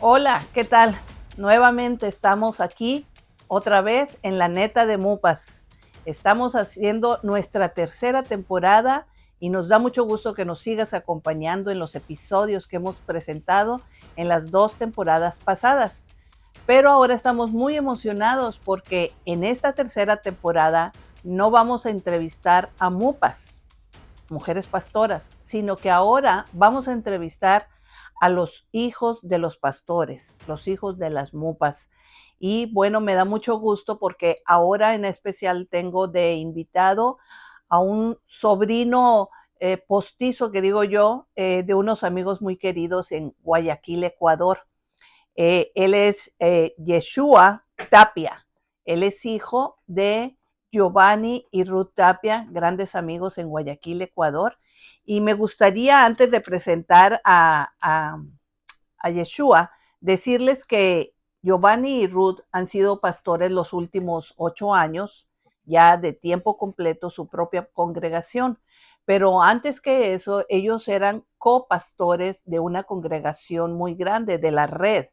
Hola, ¿qué tal? Nuevamente estamos aquí otra vez en la neta de Mupas. Estamos haciendo nuestra tercera temporada y nos da mucho gusto que nos sigas acompañando en los episodios que hemos presentado en las dos temporadas pasadas. Pero ahora estamos muy emocionados porque en esta tercera temporada no vamos a entrevistar a Mupas, mujeres pastoras, sino que ahora vamos a entrevistar a los hijos de los pastores, los hijos de las mupas. Y bueno, me da mucho gusto porque ahora en especial tengo de invitado a un sobrino postizo, que digo yo, de unos amigos muy queridos en Guayaquil, Ecuador. Él es Yeshua Tapia. Él es hijo de Giovanni y Ruth Tapia, grandes amigos en Guayaquil, Ecuador. Y me gustaría, antes de presentar a Yeshua, decirles que Giovanni y Ruth han sido pastores los últimos 8 años, ya de tiempo completo, su propia congregación. Pero antes que eso, ellos eran copastores de una congregación muy grande, de la red,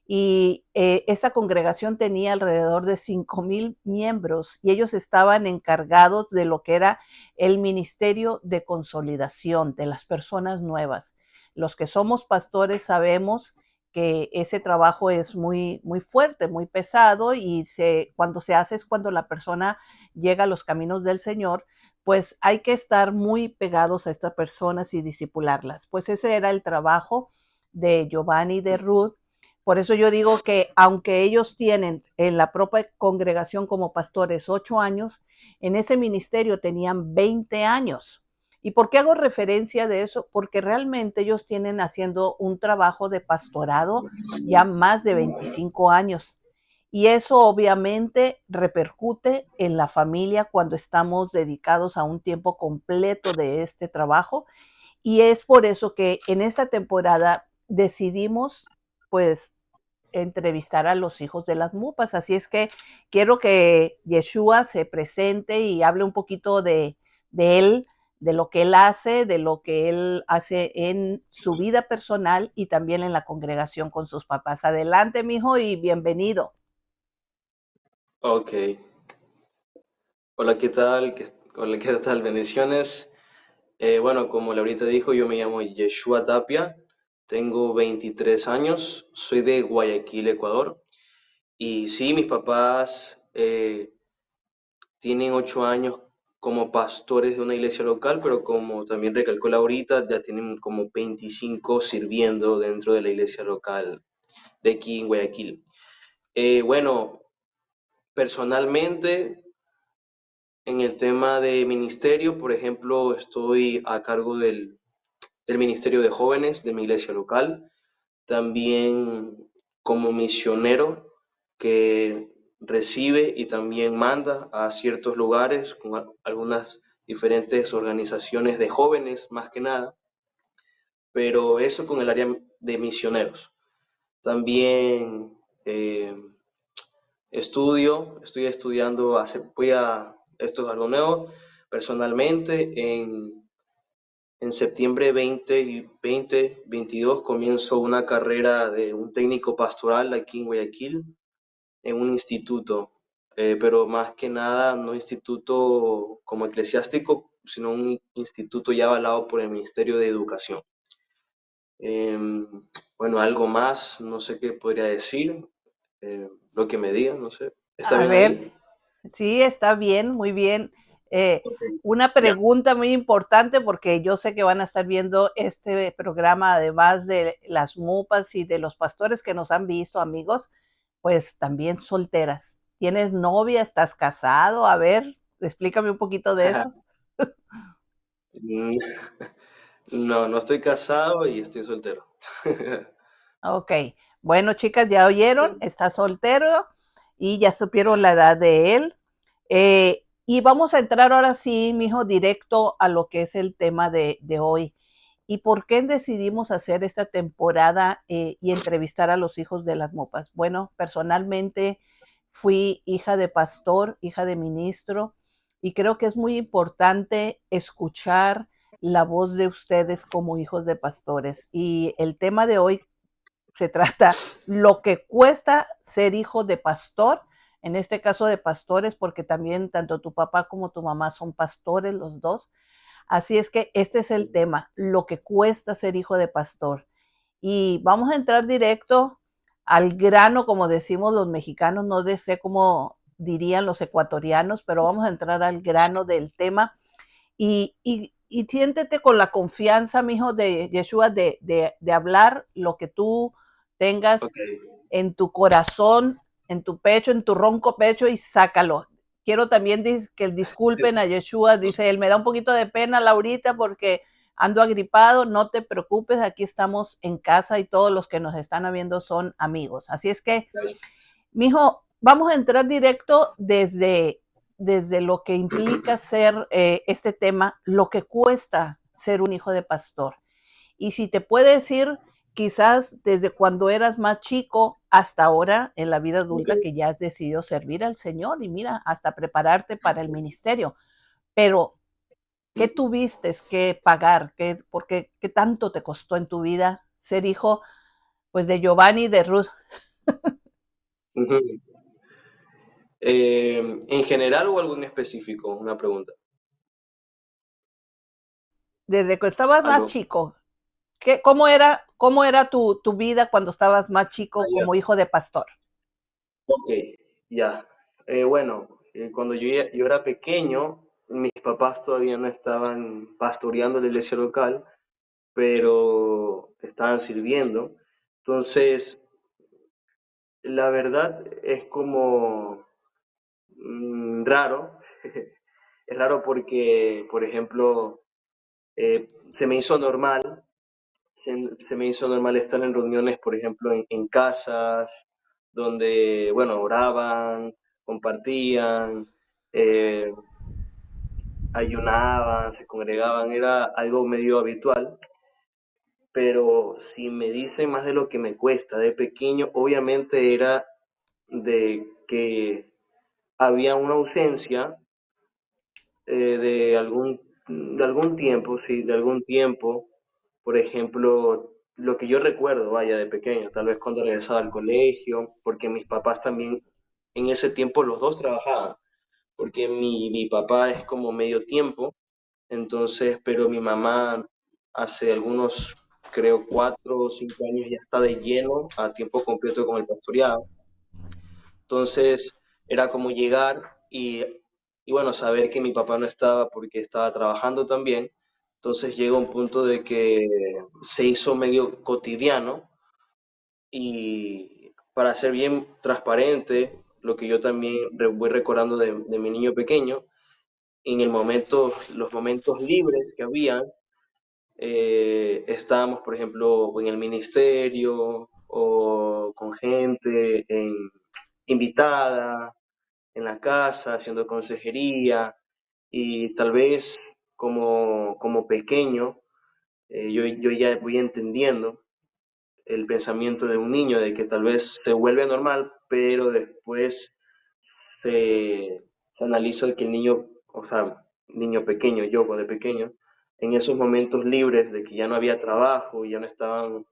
y esa congregación tenía alrededor de 5,000 miembros y ellos estaban encargados de lo que era el ministerio de consolidación de las personas nuevas. Los que somos pastores sabemos que ese trabajo es muy, muy fuerte, muy pesado y cuando se hace es cuando la persona llega a los caminos del Señor, pues hay que estar muy pegados a estas personas y disipularlas. Pues ese era el trabajo de Giovanni y de Ruth. Por eso yo digo que aunque ellos tienen en la propia congregación como pastores 8 años, en ese ministerio tenían 20 años. ¿Y por qué hago referencia de eso? Porque realmente ellos tienen haciendo un trabajo de pastorado ya más de 25 años. Y eso obviamente repercute en la familia cuando estamos dedicados a un tiempo completo de este trabajo. Y es por eso que en esta temporada decidimos, pues, entrevistar a los hijos de las mupas. Así es que quiero que Yeshua se presente y hable un poquito de él, de lo que él hace, de lo que él hace en su vida personal y también en la congregación con sus papás. Adelante, mijo, y bienvenido. Ok. Hola, ¿qué tal? Hola, ¿qué tal? Bendiciones. Bueno, como Laurita dijo, yo me llamo Yeshua Tapia, tengo 23 años, soy de Guayaquil, Ecuador. Y sí, mis papás tienen 8 años como pastores de una iglesia local, pero como también recalcó Laurita, ya tienen como 25 sirviendo dentro de la iglesia local de aquí en Guayaquil. Bueno, personalmente, en el tema de ministerio, por ejemplo, estoy a cargo del Ministerio de Jóvenes de mi iglesia local, también como misionero que recibe y también manda a ciertos lugares con algunas diferentes organizaciones de jóvenes más que nada, pero eso con el área de misioneros. También eh, estoy estudiando, esto es algo nuevo, personalmente, en septiembre 2022 comienzo una carrera de un técnico pastoral aquí en Guayaquil, en un instituto, pero más que nada no instituto como eclesiástico, sino un instituto ya avalado por el Ministerio de Educación. Em, bueno, algo más, no sé qué podría decir, lo que me digan, no sé. ¿Está A bien ver, ahí? sí, está bien, muy bien. Eh, Ok, una ya. pregunta muy importante porque yo sé que van a estar viendo este programa, además de las mupas y de los pastores que nos han visto, amigos, pues también solteras. ¿Tienes novia? ¿Estás casado? A ver, explícame un poquito de eso. Mm, No, no estoy casado y estoy soltero. Ok, bueno, chicas, ya oyeron, está soltero y ya supieron la edad de él. Y vamos a entrar ahora sí, mijo, directo a lo que es el tema de hoy. ¿Y por qué decidimos hacer esta temporada y entrevistar a los hijos de las mopas? Bueno, personalmente fui hija de pastor, hija de ministro, y creo que es muy importante escuchar la voz de ustedes como hijos de pastores. Y el tema de hoy se trata lo que cuesta ser hijo de pastor, en este caso de pastores, porque también tanto tu papá como tu mamá son pastores los dos. Así es que este es el tema, lo que cuesta ser hijo de pastor. Y vamos a entrar directo al grano, como decimos los mexicanos, no sé cómo dirían los ecuatorianos, pero vamos a entrar al grano del tema y siéntete con la confianza, mijo, de Yeshua, de hablar lo que tú tengas Ok, en tu corazón, en tu pecho, en tu ronco pecho y sácalo. Quiero también que disculpen a Yeshua, dice él, me da un poquito de pena, Laurita, porque ando agripado, no te preocupes, aquí estamos en casa y todos los que nos están viendo son amigos. Así es que, gracias. mijo, vamos a entrar directo desde lo que implica ser este tema, lo que cuesta ser un hijo de pastor. Y si te puede decir, quizás desde cuando eras más chico hasta ahora en la vida Ok. adulta que ya has decidido servir al Señor y mira, hasta prepararte para el ministerio. Pero, ¿qué tuviste que pagar? ¿Qué tanto te costó en tu vida ser hijo pues de Giovanni y de Ruth? Ujú. ¿En general o algo en específico? Una pregunta. Desde que estabas más Aló. chico, cómo era tu vida cuando estabas más chico Allá. como hijo de pastor? Ok, ya. Bueno, cuando yo era pequeño, mis papás todavía no estaban pastoreando la iglesia local, pero estaban sirviendo. Entonces, la verdad es como raro. Es raro porque, por ejemplo, se me hizo normal, se me hizo normal estar en reuniones, por ejemplo, en casas, donde, bueno, oraban, compartían, eh, ayunaban, se congregaban, era algo medio habitual. Pero si me dicen más de lo que me cuesta de pequeño, obviamente era de que había una ausencia de algún tiempo, sí, de algún tiempo. Por ejemplo, lo que yo recuerdo, vaya, de pequeño, tal vez cuando regresaba al colegio, porque mis papás también en ese tiempo los dos trabajaban, porque mi papá es como medio tiempo, entonces, pero mi mamá hace algunos, creo, 4 o 5 años ya está de lleno a tiempo completo con el pastoreado. Entonces era como llegar y bueno, saber que mi papá no estaba porque estaba trabajando también. Entonces llega un punto de que se hizo medio cotidiano y para ser bien transparente, lo que yo también voy recordando de mi niño pequeño, en el momento, los momentos libres que había, estábamos, por ejemplo, en el ministerio o con gente invitada en la casa, haciendo consejería y tal vez como pequeño, yo ya voy entendiendo el pensamiento de un niño de que tal vez se vuelve normal, pero después se analiza que el niño, o sea, niño pequeño, yo de pequeño, en esos momentos libres de que ya no había trabajo, ya no estaban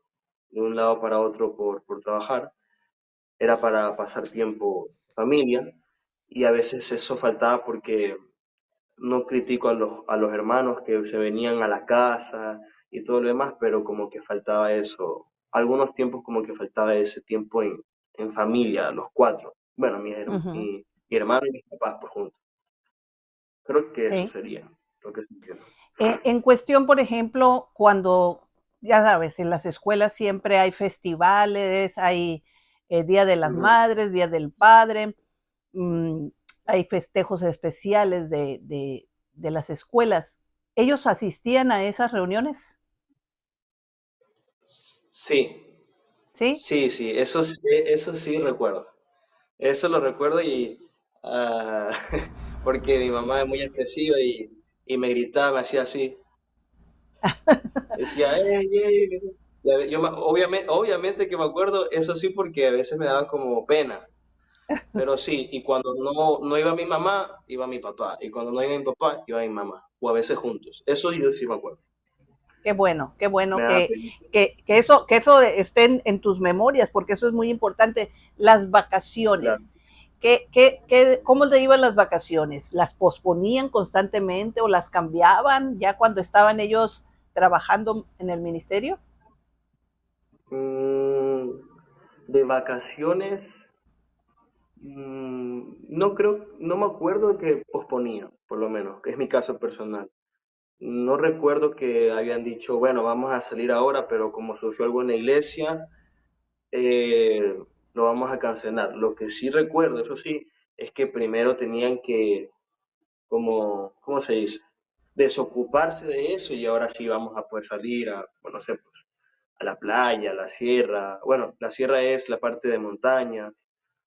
de un lado para otro por trabajar, era para pasar tiempo en familia y a veces eso faltaba porque no critico a los hermanos que se venían a la casa y todo lo demás, pero como que faltaba eso, algunos tiempos como que faltaba ese tiempo en familia, los cuatro, bueno, Ujú, mi hermano y mis papás por juntos. Creo que eso sí. sería lo que entiendo. En cuestión, por ejemplo, cuando, ya sabes, en las escuelas siempre hay festivales, hay Día de las Ujú. Madres, Día del Padre, mm, hay festejos especiales de las escuelas. ¿Ellos asistían a esas reuniones? Sí, ¿Sí? sí, sí, eso sí recuerdo. Eso lo recuerdo y ah, porque mi mamá es muy expresiva y me gritaba, me hacía así. Decía, ¡ey, ey! Obviamente que me acuerdo, eso sí, porque a veces me daba como pena. Pero sí, y cuando no iba mi mamá, iba mi papá. Y cuando no iba mi papá, iba mi mamá. O a veces juntos. Eso yo sí me acuerdo. qué bueno Me da feliz. que eso esté en tus memorias, porque eso es muy importante. Las Claro. vacaciones. ¿Cómo te iban las vacaciones? ¿Las posponían constantemente o las cambiaban ya cuando estaban ellos trabajando en el ministerio? Mm, de vacaciones, no creo, no me acuerdo que posponía, por lo menos, que es mi caso personal. No recuerdo que habían dicho, bueno, vamos a salir ahora, pero como surgió algo en la iglesia, eh, lo vamos a cancelar. Lo que sí recuerdo, eso sí, es que primero tenían que, como, ¿cómo se dice? Desocuparse de eso y ahora sí vamos a poder salir a, bueno, no sé, pues, a la playa, a la sierra. Bueno, la sierra es la parte de montaña,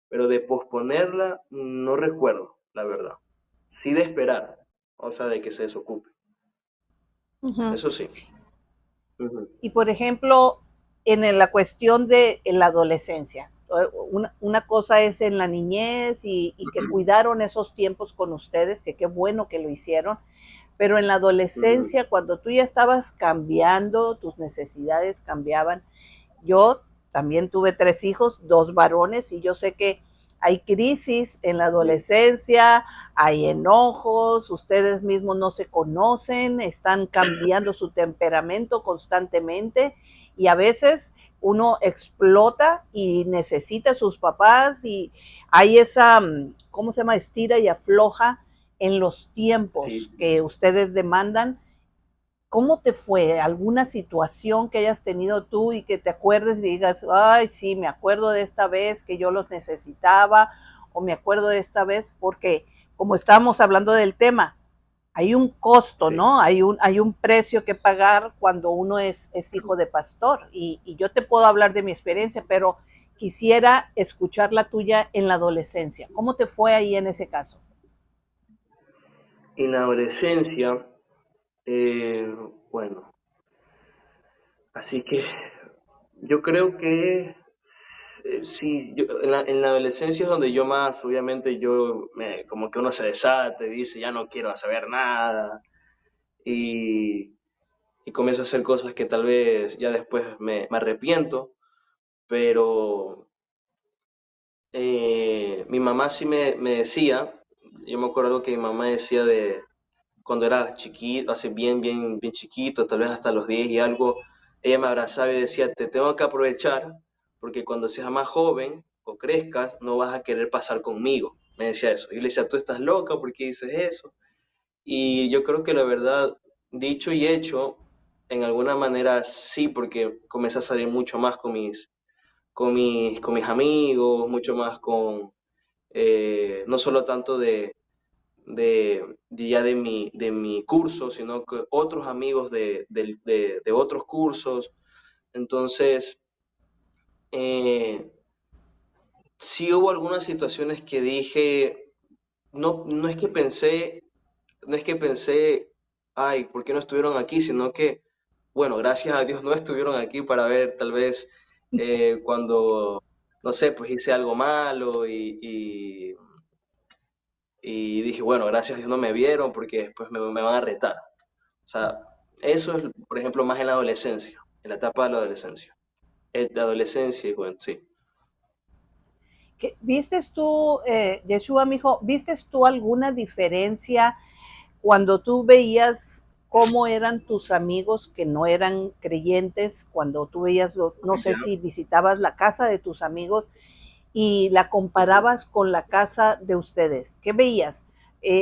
pero de posponerla no recuerdo, la verdad. Sí de esperar, o sea, de que se desocupe. Uh -huh. Eso sí. Ujú, Y por ejemplo, la cuestión de en la adolescencia, una cosa es en la niñez y que cuidaron esos tiempos con ustedes, que qué bueno que lo hicieron, pero en la ujú. adolescencia, cuando tú ya estabas cambiando, tus necesidades cambiaban. Yo también tuve 3 hijos, 2 varones, y yo sé que hay crisis en la Sí, adolescencia, hay enojos, ustedes mismos no se conocen, están cambiando su temperamento constantemente y a veces uno explota y necesita a sus papás y hay esa, ¿cómo se llama? Estira y afloja en los sí, tiempos sí. que ustedes demandan. ¿Cómo te fue? ¿Alguna situación que hayas tenido tú y que te acuerdes y digas, ay, sí, me acuerdo de esta vez que yo los necesitaba o me acuerdo de esta vez porque como estábamos hablando del tema, hay un costo, Sí. ¿no? Hay un precio que pagar cuando uno es hijo de pastor y yo te puedo hablar de mi experiencia, pero quisiera escuchar la tuya en la adolescencia. ¿Cómo te fue ahí en ese caso? En la adolescencia, eh, bueno, así que yo creo que sí, en la adolescencia es donde yo más, obviamente, como que uno se desata y dice, ya no quiero saber nada, y, y comienzo a hacer cosas que tal vez ya después me arrepiento, pero mi mamá sí me decía, yo me acuerdo que mi mamá decía de cuando era chiquito, hace bien chiquito, tal vez hasta los 10 y algo, ella me abrazaba y decía, te tengo que aprovechar porque cuando seas más joven o crezcas, no vas a querer pasar conmigo. Me decía eso. Y le decía, tú estás loca, ¿por qué dices eso? Y yo creo que la verdad, dicho y hecho, en alguna manera sí, porque comencé a salir mucho más con mis amigos, mucho más no solo tanto de ya de mi curso, sino que otros amigos de otros cursos. Entonces, eh, sí hubo algunas situaciones que dije, no es que pensé, no es que pensé, ay, ¿por qué no estuvieron aquí? Sino que, bueno, gracias a Dios no estuvieron aquí para ver tal vez cuando, no sé, pues hice algo malo y dije, bueno, gracias a Dios no me vieron porque después me van a retar. O sea, eso es, por ejemplo, más en la adolescencia, en la etapa de la adolescencia. De adolescencia y juventud, sí. ¿Vistes tú, Yeshua, mijo, vistes tú alguna diferencia cuando tú veías cómo eran tus amigos que no eran creyentes, cuando tú veías, no sé Ya. si visitabas la casa de tus amigos y la Ujú. comparabas con la casa de ustedes? ¿Qué veías?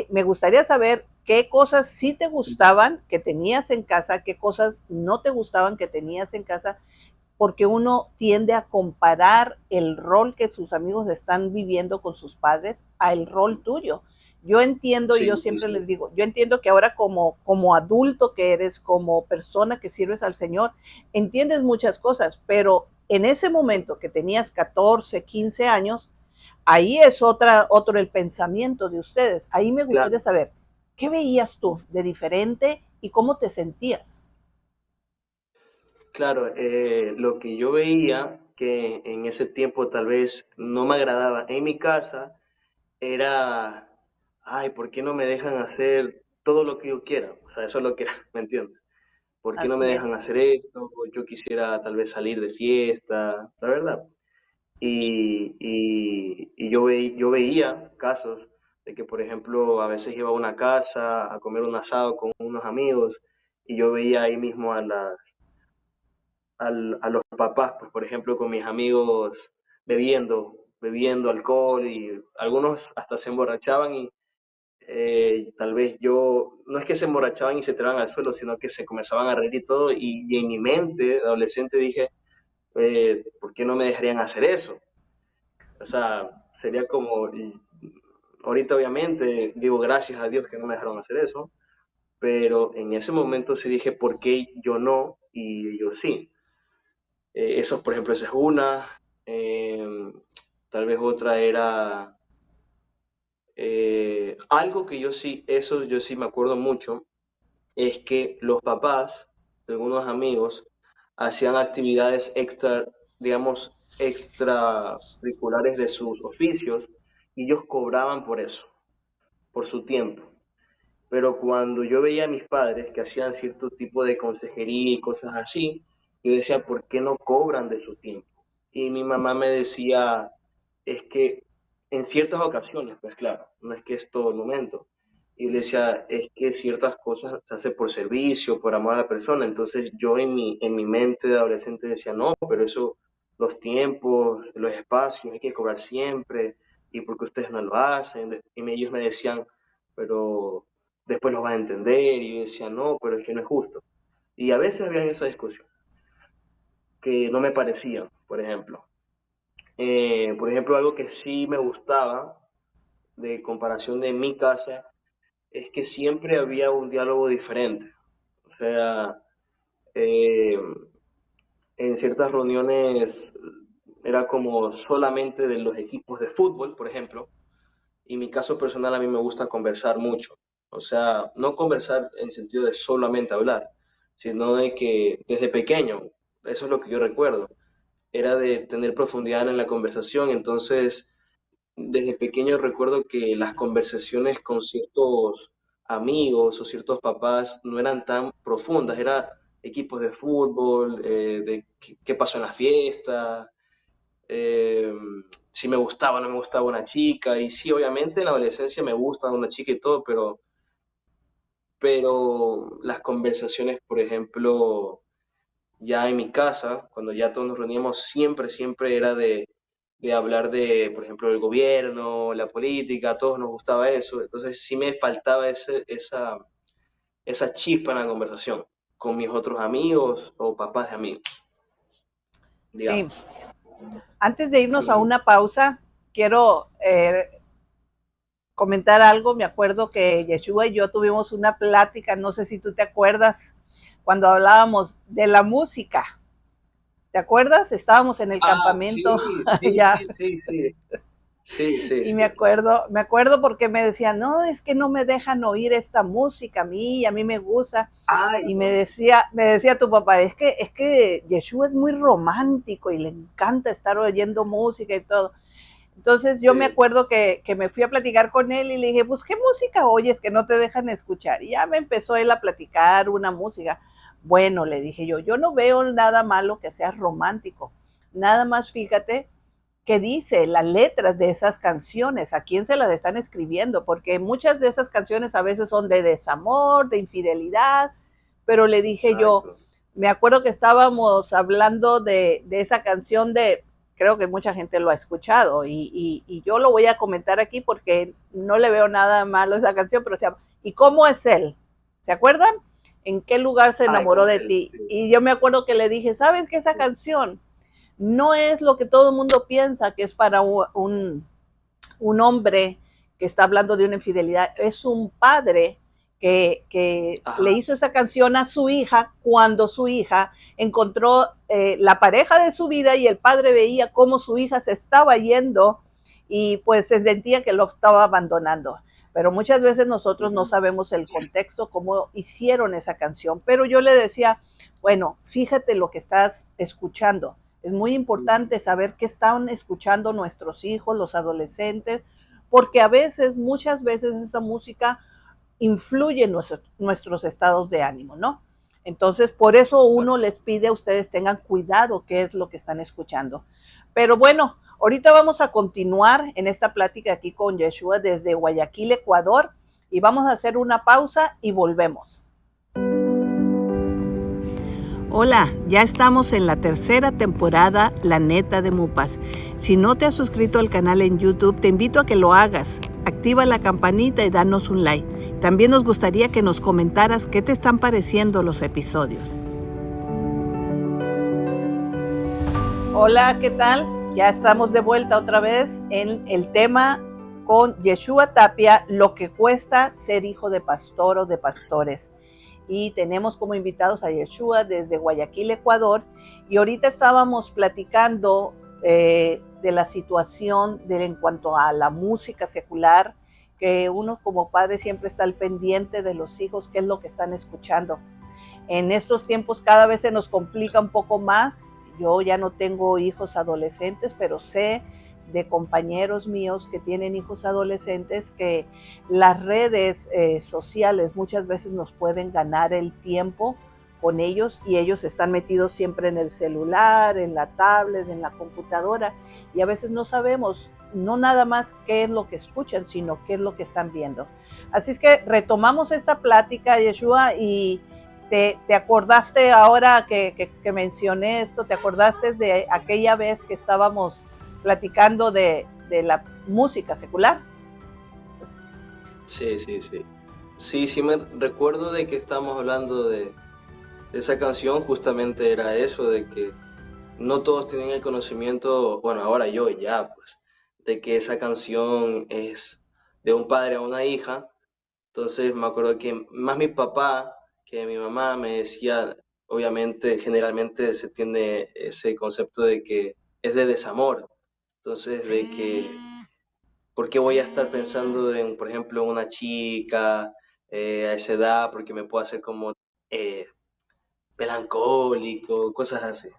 Me gustaría saber qué cosas sí te gustaban que tenías en casa, qué cosas no te gustaban que tenías en casa, porque uno tiende a comparar el rol que sus amigos están viviendo con sus padres a el rol tuyo. Yo entiendo y Sí, yo sí, siempre les sí. digo, yo entiendo que ahora como adulto que eres, como persona que sirves al Señor, entiendes muchas cosas, pero en ese momento que tenías 14, 15 años, ahí es otro el pensamiento de ustedes. Ahí me gustaría Claro, saber, ¿qué veías tú de diferente y cómo te sentías? claro. Lo que yo veía que en ese tiempo tal vez no me agradaba en mi casa era, ay, ¿por qué no me dejan hacer todo lo que yo quiera? O sea, eso es lo que, ¿me entiendes? ¿por qué no me así es. dejan hacer esto? Yo quisiera tal vez salir de fiesta, la verdad. Y yo veía casos de que, por ejemplo, a veces iba a una casa a comer un asado con unos amigos y yo veía ahí mismo a los papás, pues, por ejemplo, con mis amigos bebiendo alcohol y algunos hasta se emborrachaban y tal vez yo, no es que se emborrachaban y se tiraban al suelo, sino que se comenzaban a reír y todo y en mi mente de adolescente dije, ¿por qué no me dejarían hacer eso? O sea, sería como, y ahorita obviamente digo gracias a Dios que no me dejaron hacer eso, pero en ese momento sí dije, ¿por qué yo no y yo sí? Eso, por ejemplo, esa es una. Eh, Tal vez otra era algo que yo sí, eso yo sí me acuerdo mucho, es que los papás de algunos amigos hacían actividades extra, digamos, extracurriculares de sus oficios y ellos cobraban por eso, por su tiempo. Pero cuando yo veía a mis padres que hacían cierto tipo de consejería y cosas así, yo decía, ¿por qué no cobran de su tiempo? Y mi mamá me decía, es que en ciertas ocasiones, pues claro, no es que es todo el momento. Y le decía, es que ciertas cosas se hace por servicio, por amor a la persona. Entonces yo en mi mente de adolescente decía, no, pero eso, los tiempos, los espacios, hay que cobrar siempre. ¿Y por qué ustedes no lo hacen? Y ellos me decían, pero después lo vas a entender, y yo decía, no, pero es que no es justo. Y a veces había esa discusión, que no me parecía, por ejemplo. Por ejemplo, algo que sí me gustaba de comparación de mi casa es que siempre había un diálogo diferente. O sea, eh, en ciertas reuniones era como solamente de los equipos de fútbol, por ejemplo, y mi caso personal a mí me gusta conversar mucho. O sea, no conversar en sentido de solamente hablar, sino de que desde pequeño, eso es lo que yo recuerdo, era de tener profundidad en la conversación. Entonces, desde pequeño recuerdo que las conversaciones con ciertos amigos o ciertos papás no eran tan profundas, era equipos de fútbol, de qué pasó en la fiesta, eh, si me gustaba o no me gustaba una chica, y sí, obviamente en la adolescencia me gusta una chica y todo, pero las conversaciones, por ejemplo, ya en mi casa, cuando ya todos nos reuníamos, siempre era de hablar de, por ejemplo, del gobierno, la política, a todos nos gustaba eso, entonces sí me faltaba esa chispa en la conversación con mis otros amigos o papás de amigos, Sí, digamos. antes de irnos a Ujú. una pausa, quiero comentar algo. Me acuerdo que Yeshua y yo tuvimos una plática, no sé si tú te acuerdas, cuando hablábamos de la música. ¿Te acuerdas? Estábamos en el Ah, campamento sí, sí, allá. sí, sí, sí. Sí, sí, Y sí. me acuerdo porque me decían, no, es que no me dejan oír esta música a mí me gusta. Ay, Y no. me decía tu papá, es que Yeshua es muy romántico y le encanta estar oyendo música y todo. Entonces yo me Sí. acuerdo que me fui a platicar con él y le dije, pues, ¿qué música oyes que no te dejan escuchar? Y ya me empezó él a platicar una música. Bueno, le dije yo no veo nada malo que sea romántico. Nada más fíjate qué dice las letras de esas canciones, a quién se las están escribiendo, porque muchas de esas canciones a veces son de desamor, de infidelidad, pero le dije yo, Exacto. me acuerdo que estábamos hablando de esa canción de, creo que mucha gente lo ha escuchado y yo lo voy a comentar aquí porque no le veo nada malo a esa canción, pero se llama ¿Y cómo es él? ¿Se acuerdan? ¿En qué lugar se Ay, enamoró ¿cómo es de él? ti? Sí, Y yo me acuerdo que le dije, ¿sabes qué? Esa sí. canción no es lo que todo el mundo piensa que es para un hombre que está hablando de una infidelidad, es un padre que le Ajá. hizo esa canción a su hija cuando su hija encontró la pareja de su vida y el padre veía cómo su hija se estaba yendo y pues se sentía que lo estaba abandonando. Pero muchas veces nosotros no Ujú. sabemos el contexto, cómo hicieron esa canción. Pero yo le decía, bueno, fíjate lo que estás escuchando. Es muy Ujú. importante saber qué están escuchando nuestros hijos, los adolescentes, porque a veces, muchas veces esa música influye en nuestros estados de ánimo, ¿no? Entonces, por eso uno les pide a ustedes tengan cuidado qué es lo que están escuchando. Pero bueno, ahorita vamos a continuar en esta plática aquí con Yeshua desde Guayaquil, Ecuador, y vamos a hacer una pausa y volvemos. Hola, ya estamos en la tercera temporada, La Neta de Mupas. Si no te has suscrito al canal en YouTube, te invito a que lo hagas. Activa la campanita y danos un like. También nos gustaría que nos comentaras qué te están pareciendo los episodios. Hola, ¿qué tal? Ya estamos de vuelta otra vez en el tema con Yeshua Tapia, lo que cuesta ser hijo de pastor o de pastores. Y tenemos como invitados a Yeshua desde Guayaquil, Ecuador, y ahorita estábamos platicando de la situación en cuanto a la música secular, que uno como padre siempre está al pendiente de los hijos, qué es lo que están escuchando. En estos tiempos cada vez se nos complica un poco más. Yo ya no tengo hijos adolescentes, pero sé de compañeros míos que tienen hijos adolescentes que las redes sociales muchas veces nos pueden ganar el tiempo con ellos y ellos están metidos siempre en el celular, en la tablet, en la computadora y a veces no sabemos no nada más qué es lo que escuchan, sino qué es lo que están viendo. Así es que retomamos esta plática, Yeshua, y te acordaste ahora que mencioné esto, te acordaste de aquella vez que estábamos platicando de la música secular. Sí, sí, sí. Sí, sí me recuerdo de que estábamos hablando de esa canción, justamente era eso, de que no todos tienen el conocimiento, bueno, ahora yo ya, pues, de que esa canción es de un padre a una hija. Entonces me acuerdo que más mi papá que mi mamá me decía, obviamente, generalmente se tiene ese concepto de que es de desamor. Entonces, de que, ¿por qué voy a estar pensando en, por ejemplo, una chica a esa edad? Porque me puedo hacer como eh, melancólico, cosas así.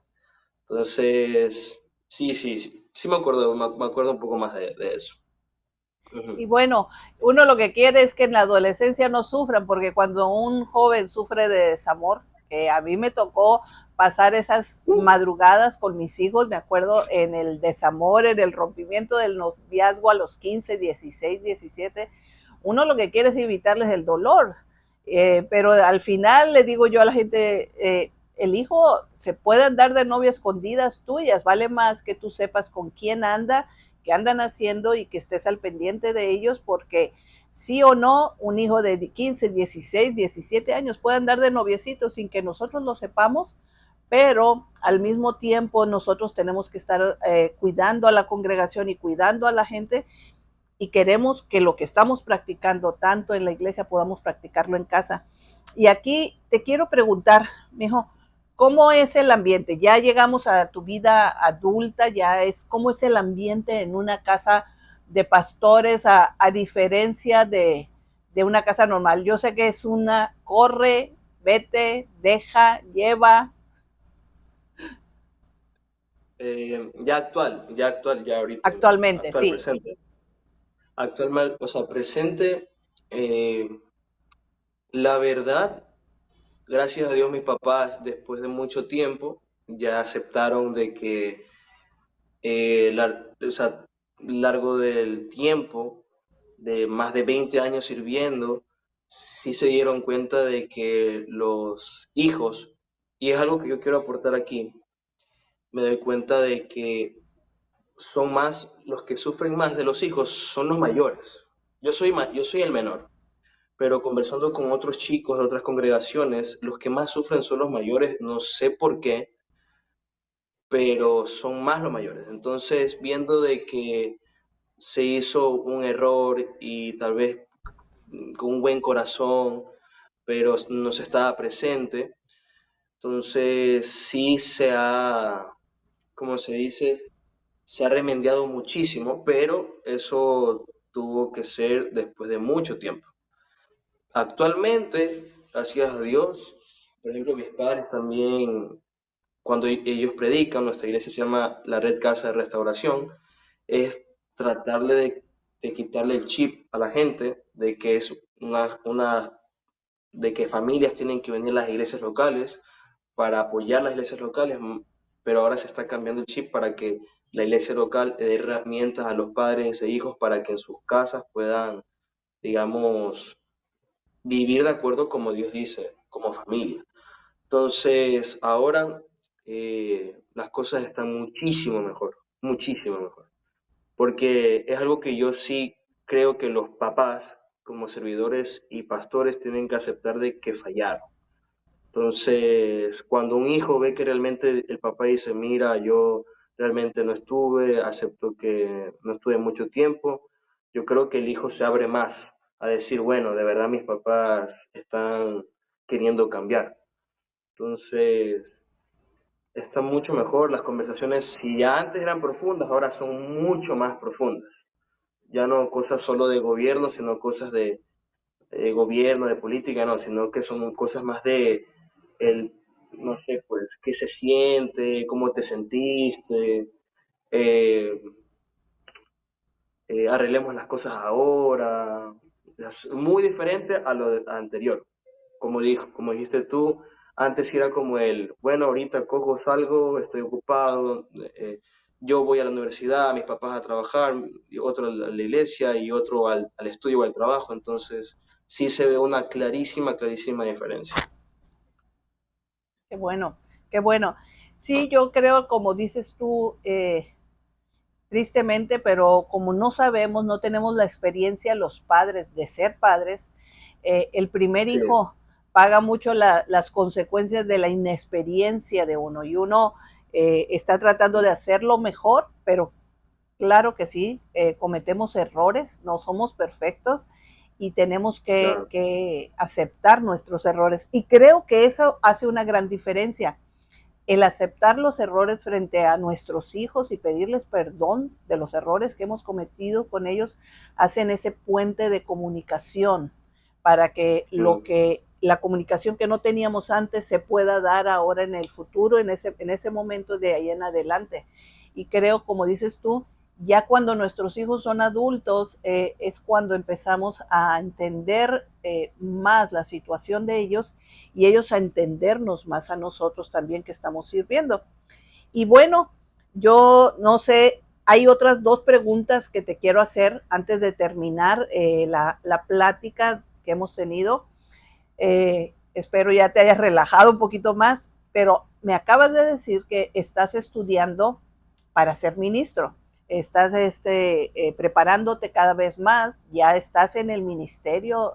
Entonces, sí, sí, sí, sí me acuerdo, me acuerdo un poco más de eso. Y Ujú. bueno, uno lo que quiere es que en la adolescencia no sufran, porque cuando un joven sufre de desamor, que a mí me tocó pasar esas madrugadas con mis hijos, me acuerdo en el desamor, en el rompimiento del noviazgo a los 15, 16, 17, uno lo que quiere es evitarles el dolor, pero al final le digo yo a la gente, el hijo se puede andar de novia escondidas tuyas, vale más que tú sepas con quién anda, qué andan haciendo y que estés al pendiente de ellos, porque sí o no, un hijo de 15, 16, 17 años puede andar de noviecito sin que nosotros lo sepamos, pero al mismo tiempo nosotros tenemos que estar cuidando a la congregación y cuidando a la gente y queremos que lo que estamos practicando tanto en la iglesia podamos practicarlo en casa. Y aquí te quiero preguntar, mijo, ¿cómo es el ambiente? Ya llegamos a tu vida adulta, ya es, ¿cómo es el ambiente en una casa de pastores a diferencia de una casa normal? Yo sé que es una corre, vete, deja, lleva. Ya actual, ya ahorita, Actualmente, actual, sí. presente. Actualmente, o sea, presente, eh, la verdad, gracias a Dios mis papás, después de mucho tiempo, ya aceptaron de que, o sea, largo del tiempo, de más de 20 años sirviendo, sí se dieron cuenta de que los hijos, y es algo que yo quiero aportar aquí, me doy cuenta de que son más, los que sufren más de los hijos son los mayores. Yo soy el menor, pero conversando con otros chicos de otras congregaciones, los que más sufren son los mayores, no sé por qué, pero son más los mayores. Entonces, viendo de que se hizo un error y tal vez con un buen corazón, pero no se estaba presente, entonces sí se ha, como se dice, se ha remediado muchísimo, pero eso tuvo que ser después de mucho tiempo. Actualmente, gracias a Dios, por ejemplo, mis padres también, cuando ellos predican, nuestra iglesia se llama la Red Casa de Restauración, es tratarle de quitarle el chip a la gente de que es una de que familias tienen que venir a las iglesias locales para apoyar las iglesias locales, pero ahora se está cambiando el chip para que la iglesia local dé herramientas a los padres e hijos para que en sus casas puedan, digamos, vivir de acuerdo como Dios dice, como familia. Entonces, ahora las cosas están muchísimo mejor, porque es algo que yo sí creo que los papás, como servidores y pastores, tienen que aceptar de que fallaron. Entonces, cuando un hijo ve que realmente el papá dice, mira, yo realmente no estuve, acepto que no estuve mucho tiempo, yo creo que el hijo se abre más a decir, bueno, de verdad mis papás están queriendo cambiar. Entonces, está mucho mejor. Las conversaciones, si ya antes eran profundas, ahora son mucho más profundas. Ya no cosas solo de gobierno, sino cosas de gobierno, de política, no, sino que son cosas más de el, no sé, pues, qué se siente, cómo te sentiste, eh, arreglemos las cosas ahora. Es muy diferente a anterior. Como dijiste tú, antes era como bueno, ahorita cojo, salgo, estoy ocupado, yo voy a la universidad, mis papás a trabajar, y otro a la iglesia y otro al estudio o al trabajo, entonces sí se ve una clarísima diferencia. Qué bueno, qué bueno. Sí, yo creo, como dices tú, tristemente, pero como no sabemos, no tenemos la experiencia los padres de ser padres, el primer Sí, hijo paga mucho las consecuencias de la inexperiencia de uno y uno está tratando de hacerlo mejor, pero claro que sí, cometemos errores, no somos perfectos y tenemos claro. que aceptar nuestros errores. Y creo que eso hace una gran diferencia, el aceptar los errores frente a nuestros hijos y pedirles perdón de los errores que hemos cometido con ellos, hacen ese puente de comunicación para que Mm. la comunicación que no teníamos antes se pueda dar ahora en el futuro, en ese momento de ahí en adelante. Y creo, como dices tú, ya cuando nuestros hijos son adultos, es cuando empezamos a entender más la situación de ellos y ellos a entendernos más a nosotros también que estamos sirviendo. Y bueno, yo no sé, hay otras dos preguntas que te quiero hacer antes de terminar la plática que hemos tenido. Espero ya te hayas relajado un poquito más, pero me acabas de decir que estás estudiando para ser ministro. Estás preparándote cada vez más, ya estás en el ministerio,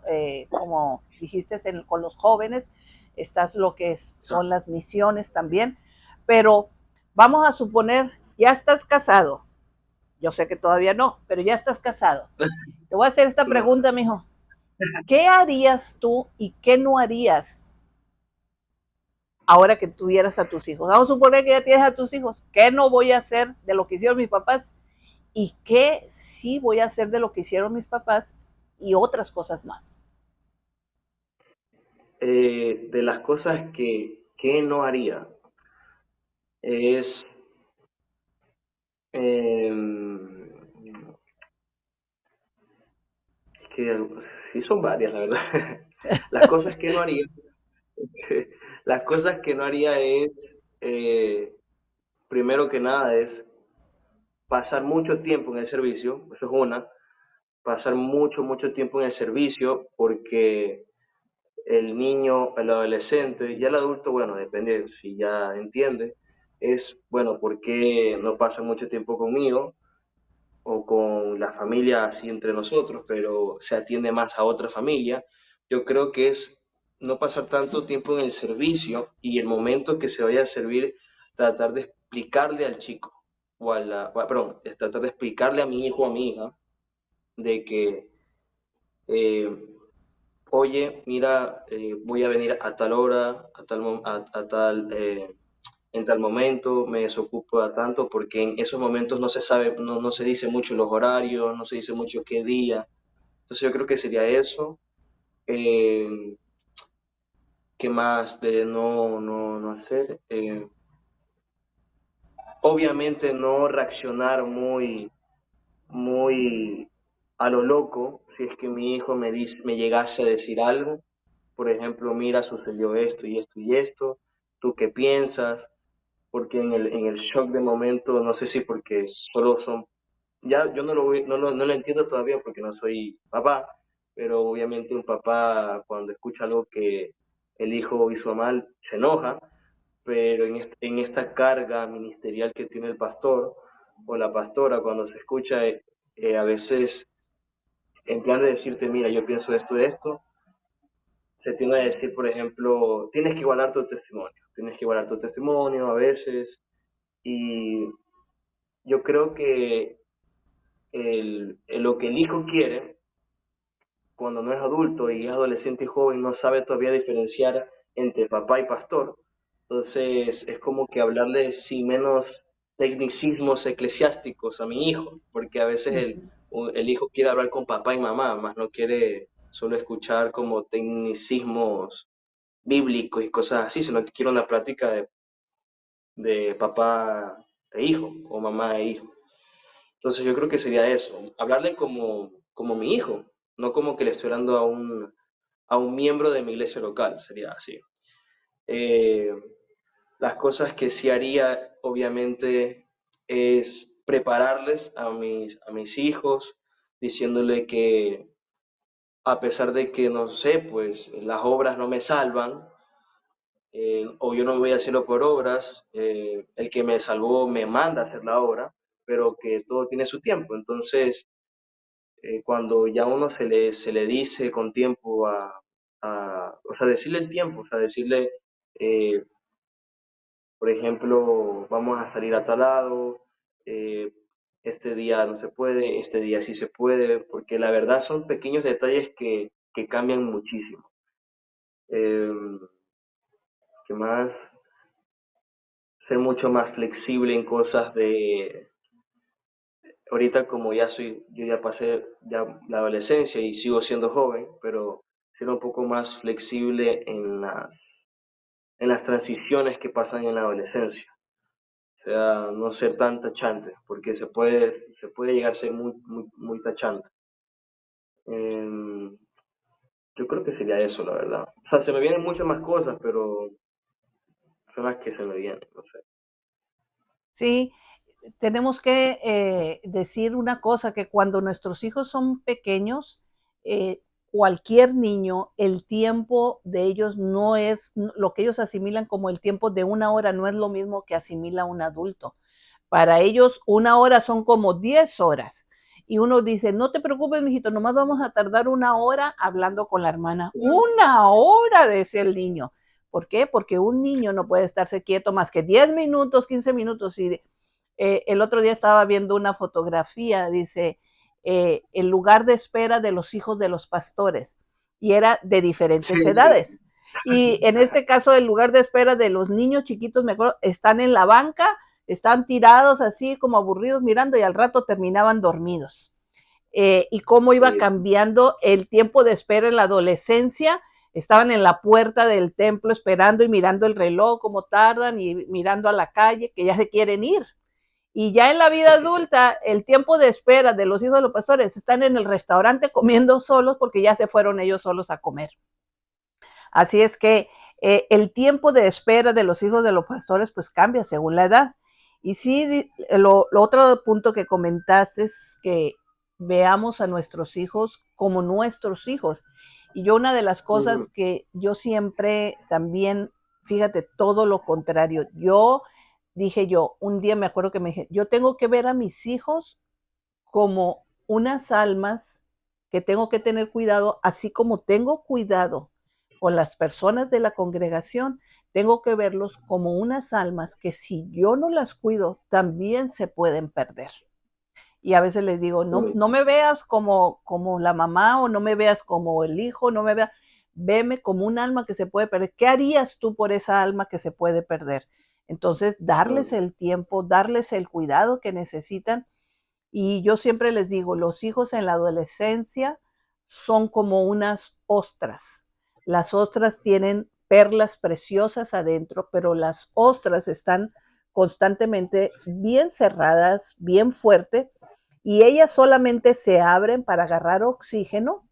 como dijiste, con los jóvenes, estás lo que son las misiones también, pero vamos a suponer, ya estás casado. Yo sé que todavía no, pero ya estás casado. Te voy a hacer esta Claro. pregunta, mijo. ¿Qué harías tú y qué no harías ahora que tuvieras a tus hijos? Vamos a suponer que ya tienes a tus hijos. ¿Qué no voy a hacer de lo que hicieron mis papás? ¿Y qué sí voy a hacer de lo que hicieron mis papás? Y otras cosas más. De las cosas que no haría es, em, que sí son varias, la verdad. Las cosas que no haría, las cosas que no haría es, eh, primero que nada, es pasar mucho tiempo en el servicio, eso es una, pasar mucho tiempo en el servicio, porque el niño, el adolescente y el adulto, bueno, depende si ya entiende, es, bueno, ¿por qué no pasa mucho tiempo conmigo o con la familia así entre nosotros, pero se atiende más a otra familia? Yo creo que es no pasar tanto tiempo en el servicio y el momento que se vaya a servir, tratar de explicarle al chico o a perdón, es tratar de explicarle a mi hijo o a mi hija de que eh, oye, mira, voy a venir a tal hora, a tal, en tal momento, me desocupo a tanto, porque en esos momentos no se sabe, no se dice mucho los horarios, no se dice mucho qué día. Entonces yo creo que sería eso. Eh, ¿Qué más de no hacer? Obviamente no reaccionar muy a lo loco si es que mi hijo me llegase a decir algo. por ejemplo, mira, sucedió esto y esto y esto, ¿tú qué piensas? Porque en el shock de momento, no sé si porque solo son, ya yo no lo entiendo todavía porque no soy papá, pero obviamente un papá cuando escucha algo que el hijo hizo mal, se enoja, pero en esta carga ministerial que tiene el pastor o la pastora, cuando se escucha, a veces en plan de decirte, mira, yo pienso esto de esto, se tiende a decir, por ejemplo, tienes que igualar tu testimonio a veces, y yo creo que lo que el hijo quiere, cuando no es adulto y es adolescente y joven, no sabe todavía diferenciar entre papá y pastor. Entonces, es como que hablarle sin menos tecnicismos eclesiásticos a mi hijo, porque a veces Ujú. el hijo quiere hablar con papá y mamá, más no quiere solo escuchar como tecnicismos bíblicos y cosas así, sino que quiere una plática de papá e hijo o mamá e hijo. Entonces yo creo que sería eso, hablarle como mi hijo, no como que le estoy hablando a un miembro de mi iglesia local, sería así. Eh, las cosas que sí haría, obviamente, es prepararles a mis hijos, diciéndole que a pesar de que, no sé, pues las obras no me salvan, o yo no voy al cielo por obras, el que me salvó me manda a hacer la obra, pero que todo tiene su tiempo. Entonces, cuando ya uno se le dice con tiempo o sea, decirle el tiempo, o sea, decirle, eh, por ejemplo, vamos a salir a tal lado, eh, este día no se puede, este día sí se puede, porque la verdad son pequeños detalles que cambian muchísimo. Eh, ¿Qué más? Ser mucho más flexible en cosas de, ahorita como yo ya pasé ya la adolescencia y sigo siendo joven, pero ser un poco más flexible en las transiciones que pasan en la adolescencia. O sea, no ser tan tachante, porque se puede llegar a ser muy, muy, muy tachante. Em, yo creo que sería eso, la verdad. O sea, se me vienen muchas más cosas, pero son las que se me vienen, no sé. Sí, tenemos que decir una cosa, que cuando nuestros hijos son pequeños, cualquier niño, el tiempo de ellos no es lo que ellos asimilan como el tiempo de una hora, no es lo mismo que asimila un adulto. Para ellos, una hora son como 10 horas. Y uno dice, no te preocupes, mijito, nomás vamos a tardar una hora hablando con la hermana. Una hora, decía el niño. ¿Por qué? Porque un niño no puede estarse quieto más que 10 minutos, 15 minutos. Y el otro día estaba viendo una fotografía, dice, el lugar de espera de los hijos de los pastores. Y era de Sí, diferentes sí. edades. Y en este caso, el lugar de espera de los niños chiquitos, me acuerdo, están en la banca, están tirados así como aburridos mirando y al rato terminaban dormidos. Y cómo iba Sí, sí. cambiando el tiempo de espera en la adolescencia. Estaban en la puerta del templo esperando y mirando el reloj, cómo tardan y mirando a la calle, que ya se quieren ir. Y ya en la vida adulta, el tiempo de espera de los hijos de los pastores están en el restaurante comiendo solos porque ya se fueron ellos solos a comer. Así es que el tiempo de espera de los hijos de los pastores pues cambia según la edad. Y sí, lo otro punto que comentaste es que veamos a nuestros hijos como nuestros hijos. Y yo una de las cosas Ujú. que yo siempre también, fíjate, todo lo contrario, yo dije yo, un día me acuerdo que me dije, yo tengo que ver a mis hijos como unas almas que tengo que tener cuidado, así como tengo cuidado con las personas de la congregación, tengo que verlos como unas almas que si yo no las cuido, también se pueden perder. Y a veces les digo, no, Sí, no me veas como la mamá o no me veas como el hijo, no me veas, veme como un alma que se puede perder. ¿Qué harías tú por esa alma que se puede perder? Entonces, darles claro. el tiempo, darles el cuidado que necesitan y yo siempre les digo, los hijos en la adolescencia son como unas ostras. Las ostras tienen perlas preciosas adentro, pero las ostras están constantemente bien cerradas, bien fuerte, y ellas solamente se abren para agarrar oxígeno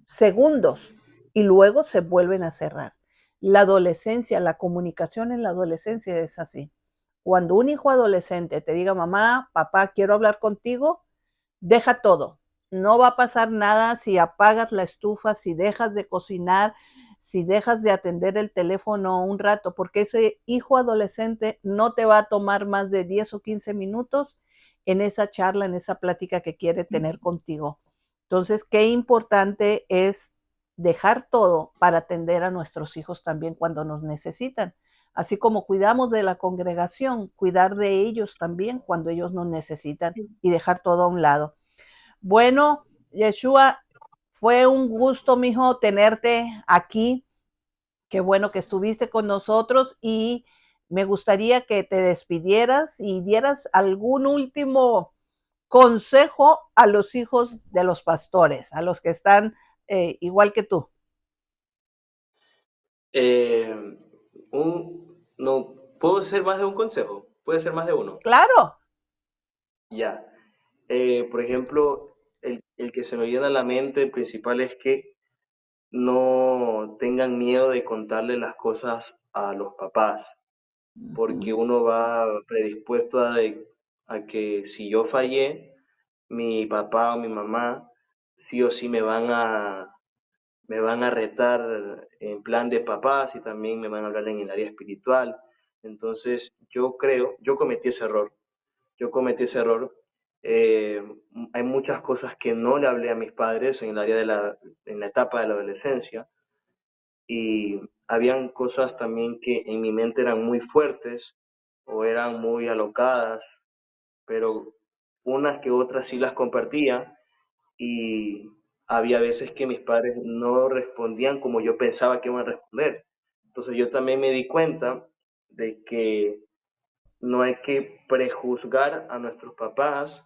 segundos. y luego se vuelven a cerrar. La adolescencia, la comunicación en la adolescencia es así. Cuando un hijo adolescente te diga, mamá, papá, quiero hablar contigo, deja todo. No va a pasar nada si apagas la estufa, si dejas de cocinar, si dejas de atender el teléfono un rato, porque ese hijo adolescente no te va a tomar más de 10 o 15 minutos en esa charla, en esa plática que quiere tener contigo. Entonces, qué importante es dejar todo para atender a nuestros hijos también cuando nos necesitan. Así como cuidamos de la congregación, cuidar de ellos también cuando ellos nos necesitan y dejar todo a un lado. Bueno, Yeshua, fue un gusto, mijo, tenerte aquí. Qué bueno que estuviste con nosotros y me gustaría que te despidieras y dieras algún último consejo a los hijos de los pastores, a los que están igual que tú. Eh, no, ¿puedo ser más de un consejo? ¿Puede ser más de uno? Claro. Ya. Por ejemplo, el que se me viene a la mente principal es que no tengan miedo de contarle las cosas a los papás, porque Ujú. uno va predispuesto a que si yo fallé, mi papá o mi mamá sí o sí me van a retar en plan de papás y también me van a hablar en el área espiritual. Entonces, yo cometí ese error. Yo cometí ese error. Eh, Hay muchas cosas que no le hablé a mis padres en el área en la etapa de la adolescencia y habían cosas también que en mi mente eran muy fuertes o eran muy alocadas, pero unas que otras sí las compartía y había veces que mis padres no respondían como yo pensaba que iban a responder. Entonces yo también me di cuenta de que no hay que prejuzgar a nuestros papás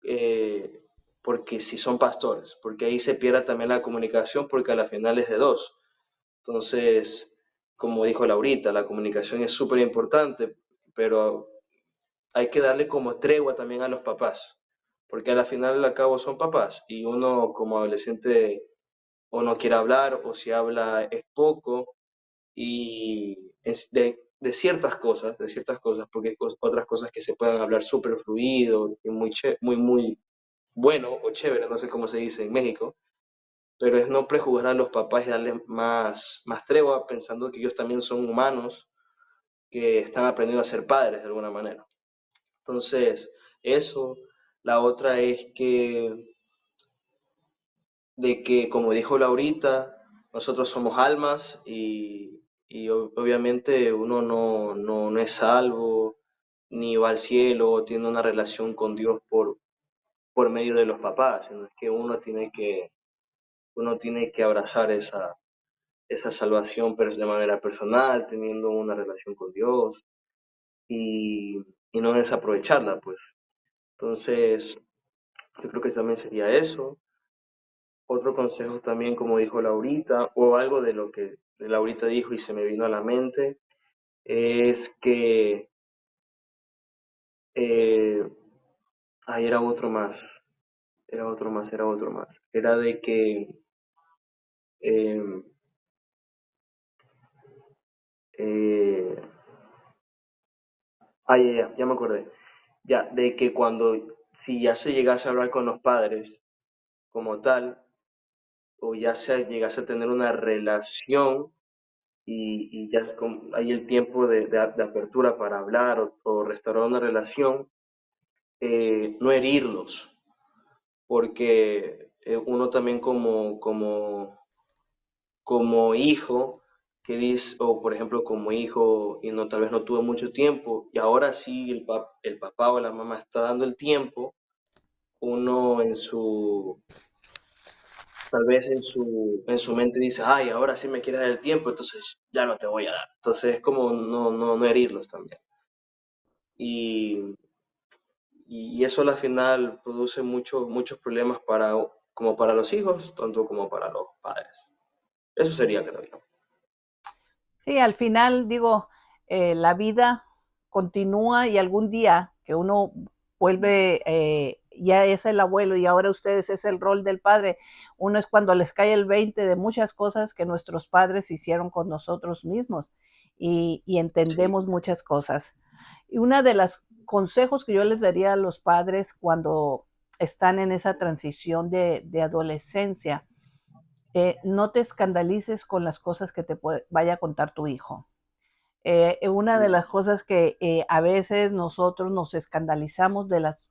eh, porque si son pastores, porque ahí se pierde también la comunicación porque a la final es de dos. Entonces, como dijo Laurita, la comunicación es súper importante, pero hay que darle como tregua también a los papás, porque a la final al cabo son papás y uno como adolescente o no quiere hablar o si habla es poco y es de ciertas cosas, porque hay otras cosas que se puedan hablar súper fluido y muy bueno o chévere, no sé cómo se dice en México, pero es no prejuzgar a los papás y darles más tregua pensando que ellos también son humanos que están aprendiendo a ser padres de alguna manera. Entonces, eso. La otra es de que, como dijo Laurita, nosotros somos almas y obviamente uno no es salvo, ni va al cielo, o tiene una relación con Dios por medio de los papás, sino es que uno tiene que abrazar esa salvación pero de manera personal, teniendo una relación con Dios y, y no desaprovecharla, pues. Entonces, yo creo que también sería eso. Otro consejo también, como dijo Laurita, o algo de lo que Laurita dijo y se me vino a la mente, es que, eh, era otro más, era otro más. Era de que, eh, eh, ya me acordé. Ya, de que si ya se llegase a hablar con los padres como tal, o ya se llegase a tener una relación y ya hay el tiempo de apertura para hablar o restaurar una relación, no herirlos, porque uno también como hijo, que dice, o por ejemplo como hijo, y no, tal vez no tuve mucho tiempo, y ahora sí el papá o la mamá está dando el tiempo, uno tal vez en su mente dice, ay, ahora sí me quieres dar el tiempo, entonces ya no te voy a dar. Entonces es como no herirlos también. Y, y eso al final produce muchos problemas como para los hijos, tanto como para los padres. Eso sería, creo yo. Sí, al final digo, la vida continúa y algún día que uno vuelve ya es el abuelo y ahora ustedes es el rol del padre. Uno es cuando les cae el 20 de muchas cosas que nuestros padres hicieron con nosotros mismos y Sí, entendemos muchas cosas. Y una de los consejos que yo les daría a los padres cuando están en esa transición de adolescencia, no te escandalices con las cosas que te vaya a contar tu hijo. Una de sí, las cosas que a veces nosotros nos escandalizamos de los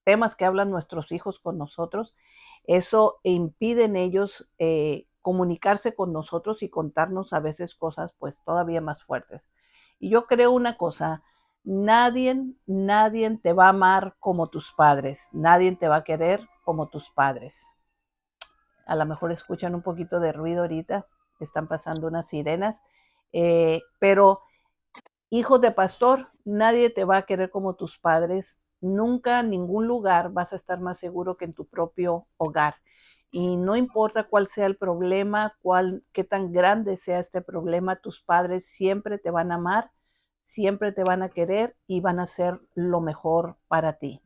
temas que hablan nuestros hijos con nosotros, eso impide en ellos comunicarse con nosotros y contarnos a veces cosas pues todavía más fuertes. Y yo creo una cosa, nadie te va a amar como tus padres, nadie te va a querer como tus padres. A lo mejor escuchan un poquito de ruido ahorita, están pasando unas sirenas, pero hijo de pastor, nadie te va a querer como tus padres. Nunca en ningún lugar vas a estar más seguro que en tu propio hogar. Y no importa cuál sea el problema, qué tan grande sea este problema, tus padres siempre te van a amar, siempre te van a querer y van a hacer lo mejor para ti.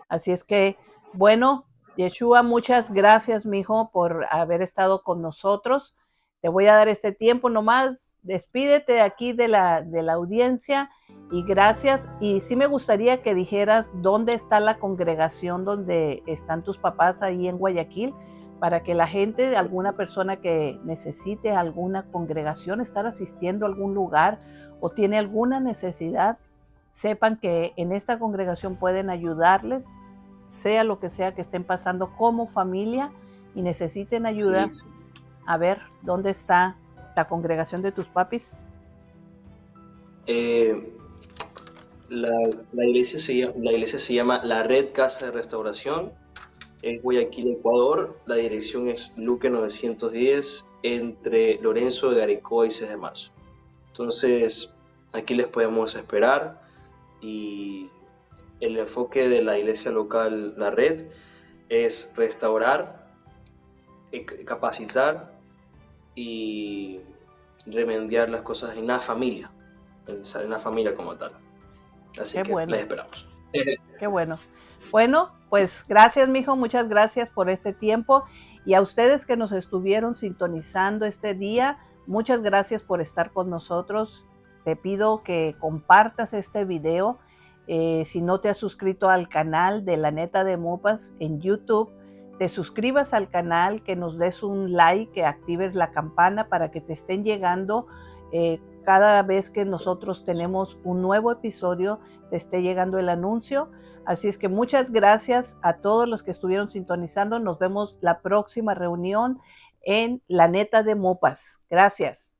Así es que, bueno, Yeshua, muchas gracias, mijo, por haber estado con nosotros. Te voy a dar este tiempo nomás. Despídete aquí de la audiencia y gracias. Y sí me gustaría que dijeras dónde está la congregación donde están tus papás ahí en Guayaquil, para que la gente, alguna persona que necesite alguna congregación, estar asistiendo a algún lugar o tiene alguna necesidad, sepan que en esta congregación pueden ayudarles, sea lo que sea que estén pasando como familia y necesiten sí, ayuda. sí. A ver, ¿dónde está la congregación de tus papis? Eh, la, la iglesia se llama La Red Casa de Restauración. Es Guayaquil, Ecuador. La dirección es Luque 910 entre Lorenzo de Garicoa y 6 de marzo. Entonces, aquí les podemos esperar y el enfoque de la iglesia local, la red, es restaurar, capacitar y remediar las cosas en la familia, en la familia como tal. Así Qué que les bueno, esperamos. qué bueno. Bueno, pues gracias, mijo, muchas gracias por este tiempo y a ustedes que nos estuvieron sintonizando este día, muchas gracias por estar con nosotros. Te pido que compartas este video. Si no te has suscrito al canal de La Neta de Mupas en YouTube, te suscribas al canal, que nos des un like, que actives la campana para que te estén llegando cada vez que nosotros tenemos un nuevo episodio, te esté llegando el anuncio. Así es que muchas gracias a todos los que estuvieron sintonizando. Nos vemos la próxima reunión en La Neta de Mopas. Gracias.